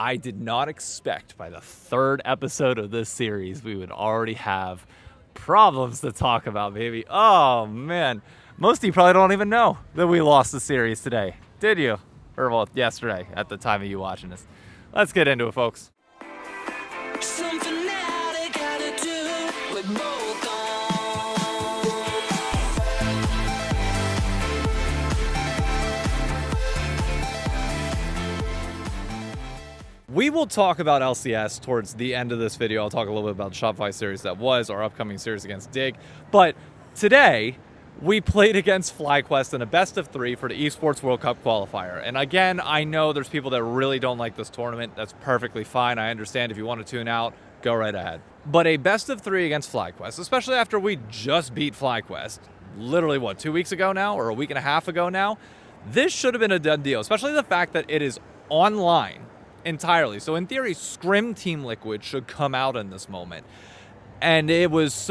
I did not expect by the third episode of this series we would already have problems to talk about, baby. Oh, man. Most of you probably don't even know that we lost the series today, did you? Or, well, yesterday at the time of you watching this. Let's get into it, folks. Something that I gotta do with both on. We will talk about LCS towards the end of this video. I'll talk a little bit about the Shopify series that was our upcoming series against Dig. But today, we played against FlyQuest in a best of 3 for the Esports World Cup qualifier. And again, I know there's people that really don't like this tournament. That's perfectly fine. I understand if you want to tune out, go right ahead. But a best of 3 against FlyQuest, especially after we just beat FlyQuest, literally, what, 2 weeks ago now, or a week and a half ago now? This should have been a done deal, especially the fact that it is online entirely. So in theory, Scrim Team Liquid should come out in this moment. And it was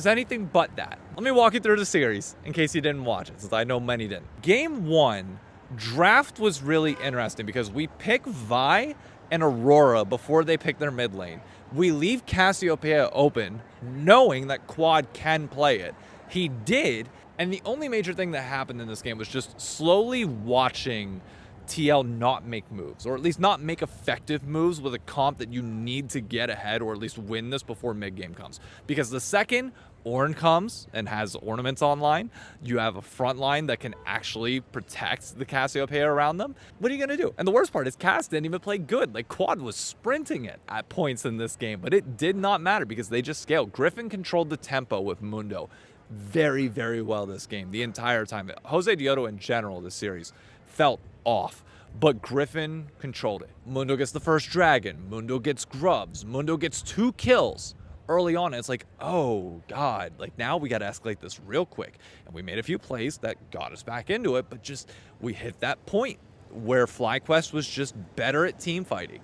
anything but that. Let me walk you through the series in case you didn't watch it, since I know many didn't. Game 1, draft was really interesting because we pick Vi and Aurora before they pick their mid lane. We leave Cassiopeia open, knowing that Quad can play it. He did, and the only major thing that happened in this game was just slowly watching TL not make moves, or at least not make effective moves with a comp that you need to get ahead or at least win this before mid-game comes. Because the second Ornn comes and has ornaments online, you have a front line that can actually protect the Cassiopeia around them. What are you going to do? And the worst part is Cass didn't even play good. Like, Quad was sprinting it at points in this game, but it did not matter because they just scaled. Griffin controlled the tempo with Mundo very, very well this game, the entire time. Jose Dioto in general this series felt off, but Griffin controlled it. Mundo gets the first dragon, Mundo gets grubs, Mundo gets 2 kills early on. It's like, oh god, like now we got to escalate this real quick. And we made a few plays that got us back into it, but just we hit that point where FlyQuest was just better at team fighting,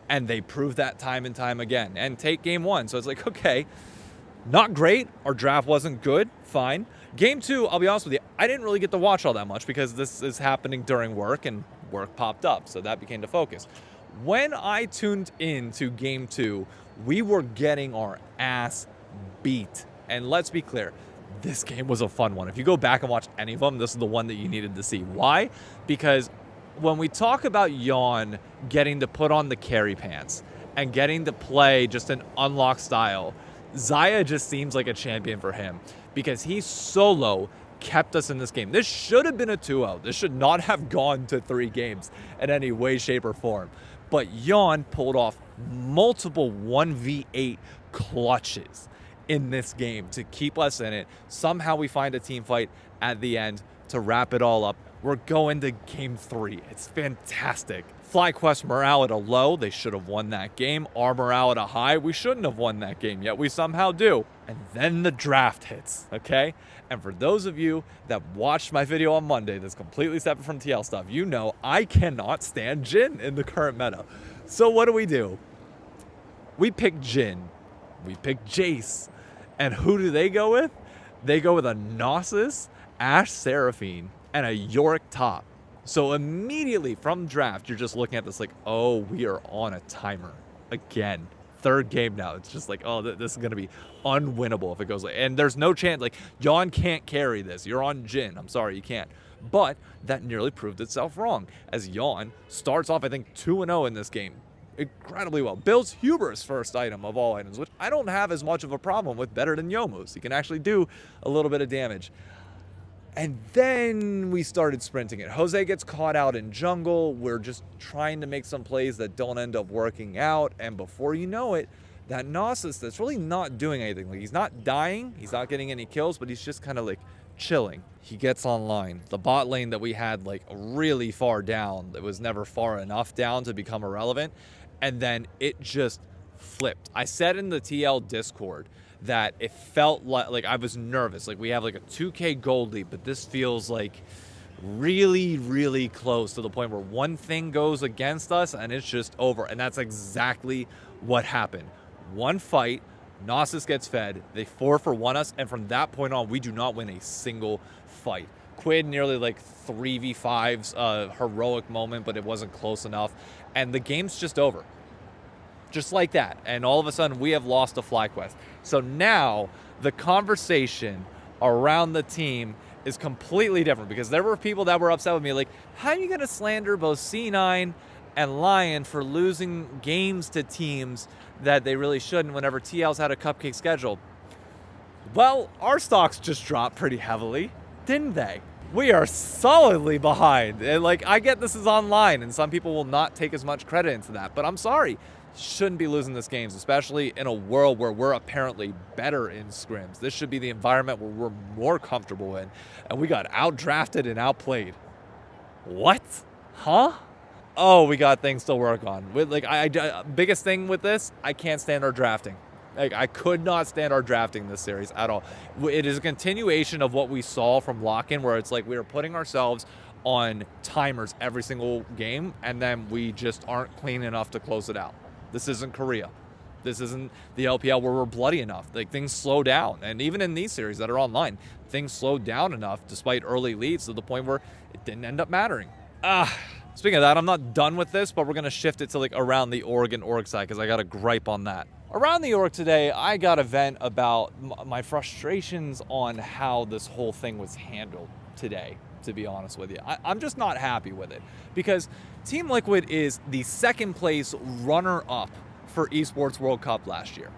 and they proved that time and time again. And take game 1, so it's like, okay, not great, our draft wasn't good, fine. Game 2, I'll be honest with you, I didn't really get to watch all that much because this is happening during work and work popped up, so that became the focus. When I tuned in to game 2, we were getting our ass beat. And let's be clear, this game was a fun one. If you go back and watch any of them, this is the one that you needed to see. Why? Because when we talk about Yawn getting to put on the carry pants and getting to play just an unlocked style, Xayah just seems like a champion for him because he solo kept us in this game. This should have been a 2-0. This should not have gone to 3 games in any way, shape, or form. But Yawn pulled off multiple 1v8 clutches in this game to keep us in it. Somehow we find a team fight at the end to wrap it all up. We're going to game 3. It's fantastic. FlyQuest morale at a low. They should have won that game. Our morale at a high. We shouldn't have won that game, yet we somehow do. And then the draft hits, okay? And for those of you that watched my video on Monday that's completely separate from TL stuff, you know I cannot stand Jhin in the current meta. So what do? We pick Jhin. We pick Jace. And who do they go with? They go with a Nasus, Ashe Seraphine, and a Yorick top. So immediately from draft, you're just looking at this like, oh, we are on a timer again. 3rd game now. It's just like, oh, this is going to be unwinnable if it goes like, and there's no chance, like, Yawn can't carry this. You're on Jhin. I'm sorry, you can't. But that nearly proved itself wrong as Yawn starts off, I think, 2-0 in this game. Incredibly well. Builds Hubris first item of all items, which I don't have as much of a problem with, better than Youmuu's. He can actually do a little bit of damage. And then we started sprinting it. Jose gets caught out in jungle. We're just trying to make some plays that don't end up working out. And before you know it, that Nasus that's really not doing anything. Like, he's not dying. He's not getting any kills, but he's just kind of like chilling. He gets online. The bot lane that we had like really far down, that was never far enough down to become irrelevant. And then it just flipped. I said in the TL Discord that it felt like I was nervous. Like, we have like a 2K gold lead, but this feels like really, really close to the point where one thing goes against us and it's just over. And that's exactly what happened. One fight, Nasus gets fed, they 4-for-1 us, and from that point on, we do not win a single fight. Quid nearly like 3v5s, heroic moment, but it wasn't close enough. And the game's just over. Just like that. And all of a sudden, we have lost to FlyQuest. So now the conversation around the team is completely different, because there were people that were upset with me, like, how are you going to slander both C9 and Lion for losing games to teams that they really shouldn't whenever TL's had a cupcake schedule? Well, our stocks just dropped pretty heavily, didn't they? We are solidly behind. And like, I get this is online and some people will not take as much credit into that, but I'm sorry. Shouldn't be losing this games, especially in a world where we're apparently better in scrims. This should be the environment where we're more comfortable in, and we got outdrafted and outplayed. What? Huh? Oh, we got things to work on. With like, biggest thing with this, I can't stand our drafting. Like, I could not stand our drafting this series at all. It is a continuation of what we saw from lock-in, where it's like we were putting ourselves on timers every single game, and then we just aren't clean enough to close it out. This isn't Korea. This isn't the LPL where we're bloody enough. Like, things slow down. And even in these series that are online, things slowed down enough despite early leads to the point where it didn't end up mattering. Speaking of that, I'm not done with this, but we're going to shift it to like around the org and org side, because I got a gripe on that. Around the org today, I got a vent about my frustrations on how this whole thing was handled today, to be honest with you. I'm just not happy with it, because Team Liquid is the second place runner-up for Esports World Cup last year.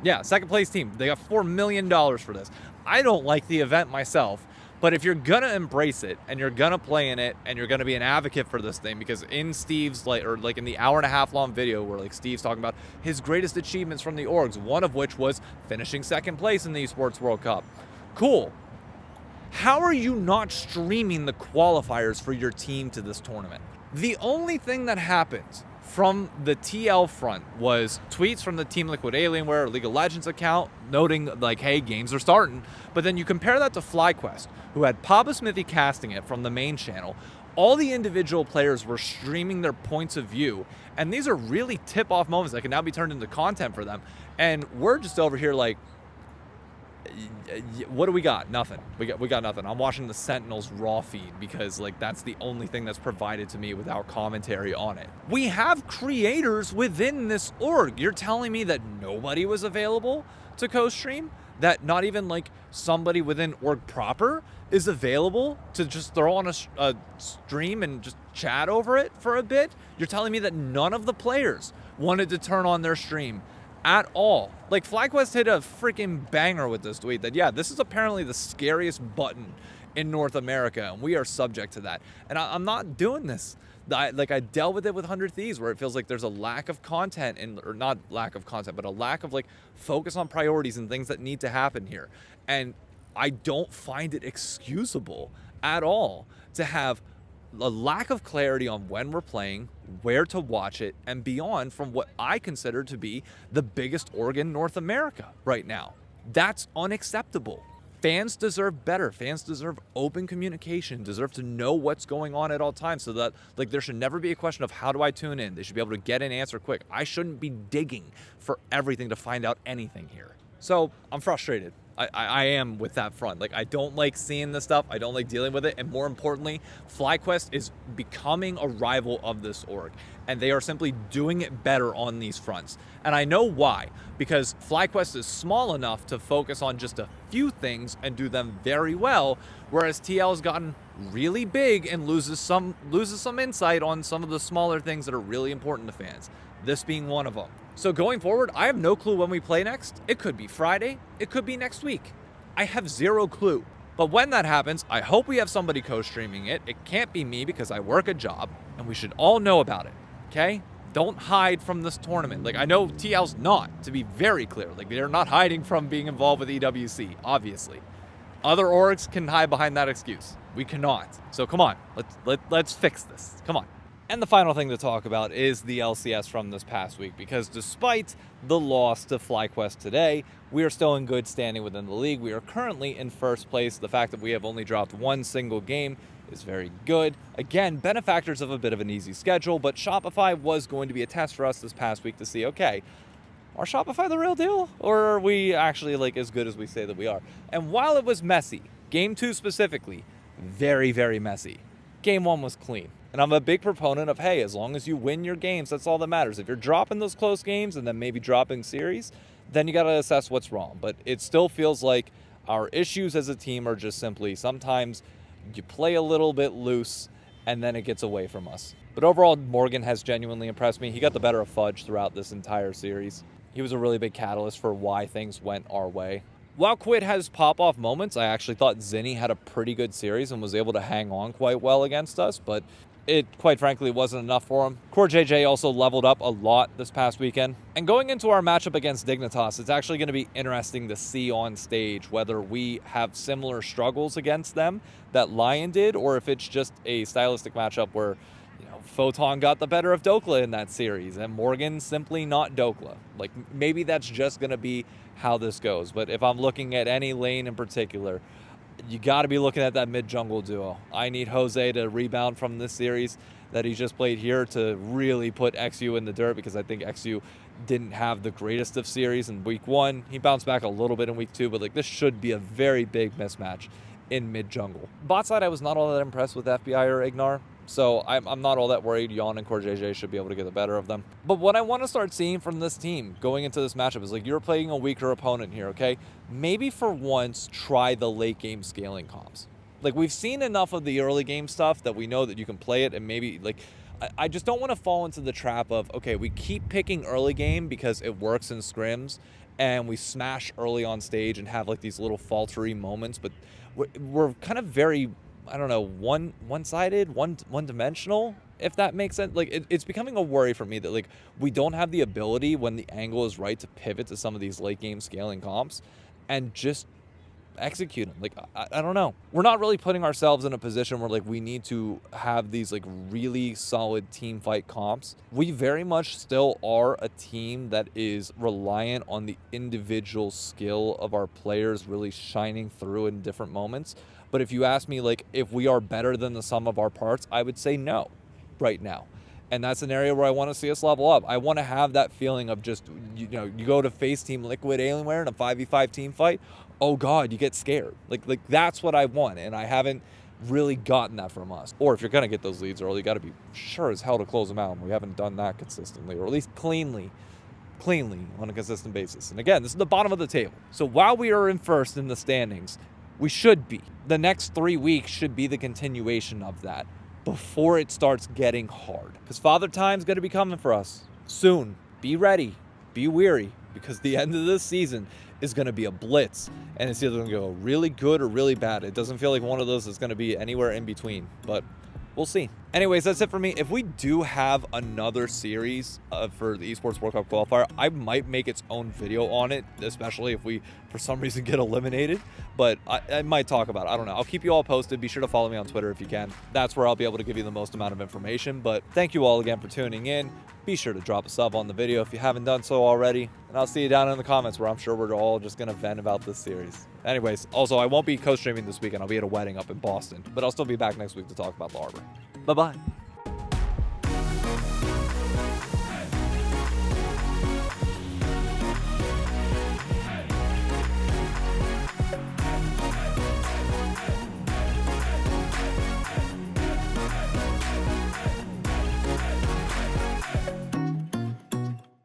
Yeah, second place team. They got $4 million for this. I don't like the event myself, but if you're going to embrace it and you're going to play in it and you're going to be an advocate for this thing, because in Steve's, like in the hour-and-a-half long video where like Steve's talking about his greatest achievements from the orgs, one of which was finishing second place in the Esports World Cup. Cool. How are you not streaming the qualifiers for your team to this tournament? The only thing that happened from the TL front was tweets from the Team Liquid Alienware League of Legends account noting like, hey, games are starting. But then you compare that to FlyQuest, who had Papa Smithy casting it from the main channel. All the individual players were streaming their points of view, and these are really tip-off moments that can now be turned into content for them. And we're just over here like, what do we got? Nothing. We got nothing. I'm watching the Sentinels raw feed because like that's the only thing that's provided to me without commentary on it. We have creators within this org. You're telling me that nobody was available to co-stream? That not even like somebody within org proper is available to just throw on a stream and just chat over it for a bit? You're telling me that none of the players wanted to turn on their stream at all? Like, FlyQuest hit a freaking banger with this tweet that, yeah, this is apparently the scariest button in North America, and we are subject to that. And I'm not doing this. I dealt with it with 100 Thieves, where it feels like there's a lack of content, or not lack of content, but a lack of like focus on priorities and things that need to happen here. And I don't find it excusable at all to have a lack of clarity on when we're playing, where to watch it, and beyond from what I consider to be the biggest org in North America right now. That's unacceptable. Fans deserve better. Fans deserve open communication, deserve to know what's going on at all times, so that like there should never be a question of how do I tune in. They should be able to get an answer quick. I shouldn't be digging for everything to find out anything here. So I'm frustrated. I am with that front. Like, I don't like seeing this stuff. I don't like dealing with it. And more importantly, FlyQuest is becoming a rival of this org, and they are simply doing it better on these fronts. And I know why, because FlyQuest is small enough to focus on just a few things and do them very well, whereas TL has gotten really big and loses some insight on some of the smaller things that are really important to fans, this being one of them. So going forward, I have no clue when we play next. It could be Friday. It could be next week. I have zero clue. But when that happens, I hope we have somebody co-streaming it. It can't be me because I work a job, and we should all know about it, okay? Don't hide from this tournament. Like, I know TL's not, to be very clear. Like, they're not hiding from being involved with EWC, obviously. Other orgs can hide behind that excuse. We cannot. So come on, let's fix this. Come on. And the final thing to talk about is the LCS from this past week, because despite the loss to FlyQuest today, we are still in good standing within the league. We are currently in first place. The fact that we have only dropped one single game is very good. Again, benefactors of a bit of an easy schedule, but Shopify was going to be a test for us this past week to see, okay, are Shopify the real deal? Or are we actually like as good as we say that we are? And while it was messy, Game 2 specifically, very, very messy. Game 1 was clean. And I'm a big proponent of, hey, as long as you win your games, that's all that matters. If you're dropping those close games and then maybe dropping series, then you got to assess what's wrong. But it still feels like our issues as a team are just simply sometimes you play a little bit loose and then it gets away from us. But overall, Morgan has genuinely impressed me. He got the better of Fudge throughout this entire series. He was a really big catalyst for why things went our way. While Quid has pop-off moments, I actually thought Zinni had a pretty good series and was able to hang on quite well against us, but it, quite frankly, wasn't enough for him. Core JJ also leveled up a lot this past weekend. And going into our matchup against Dignitas, it's actually going to be interesting to see on stage whether we have similar struggles against them that Lion did, or if it's just a stylistic matchup where, Photon got the better of Dokla in that series, and Morgan simply not Dokla. Like, maybe that's just going to be how this goes. But if I'm looking at any lane in particular, you got to be looking at that mid-jungle duo. I need Jose to rebound from this series that he's just played here to really put XU in the dirt, because I think XU didn't have the greatest of series in week 1. He bounced back a little bit in week 2, but this should be a very big mismatch in mid-jungle. Bot side, I was not all that impressed with FBI or Ignar. So I'm not all that worried. Yon and Core JJ should be able to get the better of them. But what I want to start seeing from this team going into this matchup is you're playing a weaker opponent here, okay? Maybe for once, try the late game scaling comps. We've seen enough of the early game stuff that we know that you can play it, and maybe I just don't want to fall into the trap of, okay, we keep picking early game because it works in scrims and we smash early on stage and have these little faltery moments, but we're kind of very, I don't know, one-sided, one-dimensional, if that makes sense. It's becoming a worry for me that we don't have the ability when the angle is right to pivot to some of these late game scaling comps and just execute them. I don't know. We're not really putting ourselves in a position where we need to have these really solid team fight comps. We very much still are a team that is reliant on the individual skill of our players really shining through in different moments. But if you ask me, if we are better than the sum of our parts, I would say no right now. And that's an area where I want to see us level up. I want to have that feeling of just, you go to face Team Liquid Alienware in a 5v5 team fight. Oh, God, you get scared. That's what I want. And I haven't really gotten that from us. Or if you're going to get those leads early, you got to be sure as hell to close them out. And we haven't done that consistently, or at least cleanly on a consistent basis. And again, this is the bottom of the table. So while we are in first in the standings, we should be. The next 3 weeks should be the continuation of that before it starts getting hard. Because Father Time's going to be coming for us soon. Be ready. Be weary. Because the end of this season is going to be a blitz. And it's either going to go really good or really bad. It doesn't feel like one of those is going to be anywhere in between. But we'll see. Anyways, that's it for me. If we do have another series for the Esports World Cup qualifier, I might make its own video on it, especially if we, for some reason, get eliminated. But I might talk about it. I don't know. I'll keep you all posted. Be sure to follow me on Twitter if you can. That's where I'll be able to give you the most amount of information. But thank you all again for tuning in. Be sure to drop a sub on the video if you haven't done so already. And I'll see you down in the comments where I'm sure we're all just going to vent about this series. Anyways, also, I won't be co-streaming this weekend. I'll be at a wedding up in Boston. But I'll still be back next week to talk about the Arbor. Bye-bye.